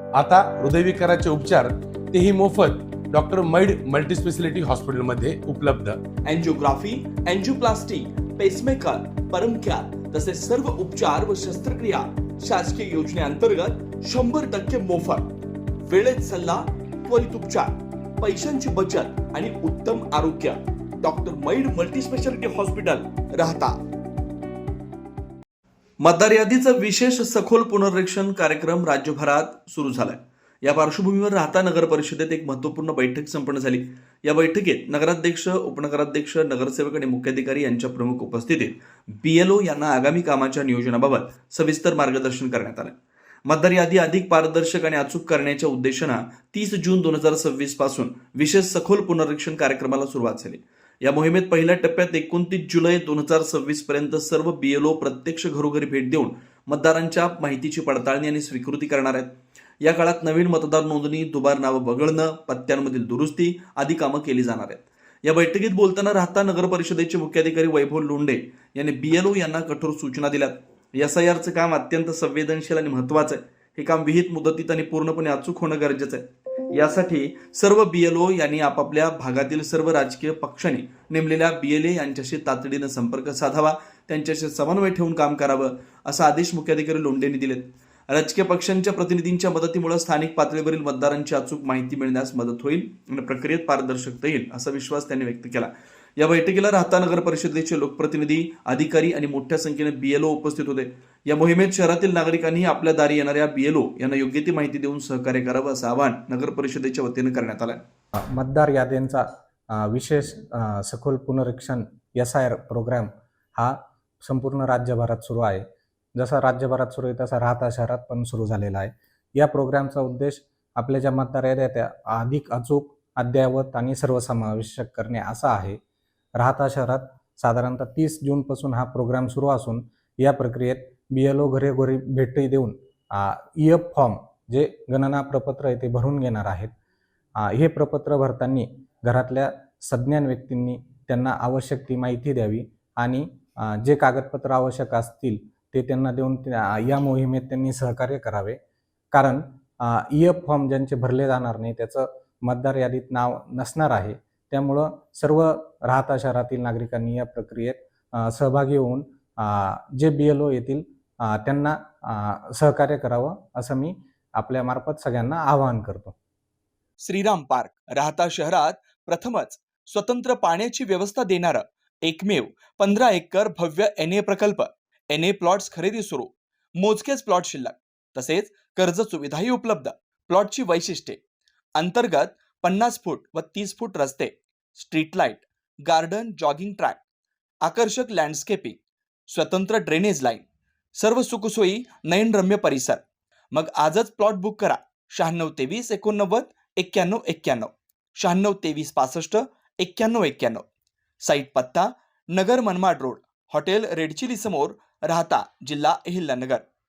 आता हृदयविकाराचे उपचार तेही मोफत डॉक्टर मैड मल्टीस्पेशालिटी हॉस्पिटलमध्ये उपलब्ध। अँजिओग्राफी, अँजिओप्लास्टी, पेसमेकर, परमकॅर तसेच सर्व उपचार व शस्त्रक्रिया शासकीय योजनेअंतर्गत 100% मोफत। वेळेत सल्ला, त्वरित उपचार, पैशांची बचत आणि उत्तम आरोग्य। डॉक्टर मैड मल्टीस्पेशालिटी हॉस्पिटल, राहता। मतदार यादीचं विशेष सखोल पुनर्निरीक्षण कार्यक्रम राज्यभरात सुरू झालाय। या पार्श्वभूमीवर राहता नगर परिषदेत एक महत्त्वपूर्ण बैठक संपन्न झाली। या बैठकीत नगराध्यक्ष, उपनगराध्यक्ष, नगरसेवक आणि मुख्याधिकारी यांच्या प्रमुख उपस्थितीत बीएलओ यांना आगामी कामाच्या नियोजनाबाबत सविस्तर मार्गदर्शन करण्यात आलं। मतदार यादी अधिक पारदर्शक आणि अचूक करण्याच्या उद्देशानं 30 जून 2026 पासून विशेष सखोल पुनर्निरीक्षण कार्यक्रमाला सुरुवात झाली। या मोहिमेत पहिल्या टप्प्यात 29 जुलै 2026 पर्यंत सर्व बीएलओ प्रत्यक्ष घरोघरी भेट देऊन मतदारांच्या माहितीची पडताळणी आणि स्वीकृती करणार आहेत। या काळात नवीन मतदार नोंदणी, दुबार नावं वगळणं, पत्त्यांमधील दुरुस्ती आदी कामं केली जाणार आहेत। या बैठकीत बोलताना राहता नगर परिषदेचे मुख्याधिकारी वैभव लोंढे यांनी बीएलओ यांना कठोर सूचना दिल्यात। एसआयआरचं काम अत्यंत संवेदनशील आणि महत्त्वाचं आहे। हे काम विहित मुदतीत आणि पूर्णपणे अचूक होणं गरजेचं आहे। यासाठी सर्व बीएलओ यांनी आपापल्या भागातील सर्व राजकीय पक्षांनी नेमलेल्या बीएलए यांच्याशी तातडीनं संपर्क साधावा, त्यांच्याशी समन्वय ठेवून काम करावं, असा आदेश मुख्याधिकारी लोंढेंनी दिलेत। राजकीय पक्षांच्या प्रतिनिधींच्या मदतीमुळे स्थानिक पातळीवरील मतदारांची अचूक माहिती मिळण्यास मदत होईल आणि प्रक्रियेत पारदर्शकता येईल, असा विश्वास त्यांनी व्यक्त केला। या बैठकीला राहता नगर परिषदेचे लोकप्रतिनिधी, अधिकारी आणि मोठ्या संख्येने बीएलओ उपस्थित होते। या मोहिमेत शहरातील नागरिकांनी आपल्या दारी येणाऱ्या बीएलओ यांना योग्य ती माहिती देऊन सहकार्य करावं, असं आवाहन नगर परिषदेच्या वतीनं करण्यात आलं। मतदार याद्यांचा विशेष सखोल पुनरीक्षण एसआयआर प्रोग्राम हा संपूर्ण राज्यभरात सुरू आहे। जसा राज्यभरात सुरू आहे तसा राहता शहरात पण सुरू झालेला आहे। या प्रोग्रामचा उद्देश आपल्या ज्या मतदार याद्या त्या अधिक अचूक, अद्ययावत आणि सर्वसमावेशक करणे असा आहे। राहता शहरात साधारणतः 30 जून पासून हा प्रोग्राम सुरू असून या प्रक्रियेत बीएलओ घरोघरी भेटी देऊन ईएफ फॉर्म जे गणना प्रपत्र आहे ते भरून घेणार आहेत। हे प्रपत्र भरताना घरातल्या सज्ञान व्यक्तींनी त्यांना आवश्यक ती माहिती द्यावी आणि जे कागदपत्र आवश्यक असतील ते त्यांना देऊन या मोहिमेत त्यांनी सहकार्य करावे। कारण ईएफ फॉर्म ज्यांचे भरले जाणार नाही त्याचं मतदार यादीत नाव नसणार आहे। त्यामुळं सर्व राहता शहरातील नागरिकांनी या प्रक्रियेत सहभागी होऊन जे बीएलओ येतील त्यांना सहकार्य करावं, असं मी आपल्या मार्फत सगळ्यांना आवाहन करतो। श्रीराम पार्क, राहता शहरात प्रथमच स्वतंत्र पाण्याची व्यवस्था देणारं एकमेव 15 एकर भव्य एनए प्रकल्प। एनए प्लॉट्स खरेदी सुरू, मोजकेच प्लॉट शिल्लक, तसेच कर्ज सुविधाही उपलब्ध। प्लॉटची वैशिष्ट्ये: अंतर्गत 50 फूट व 30 फूट रस्ते, street light, garden, jogging track, आकर्षक लँडस्केपिंग, स्वतंत्र ड्रेनेज लाईन, सर्व सुखसोयी, नयनरम्य परिसर। मग आजच प्लॉट बुक करा। 96 23 89 91 91, 96 23 65 91 91। साईट पत्ता: Nagar Manmad road, hotel red chilli समोर, राहता, जिल्हा अहिल्यानगर।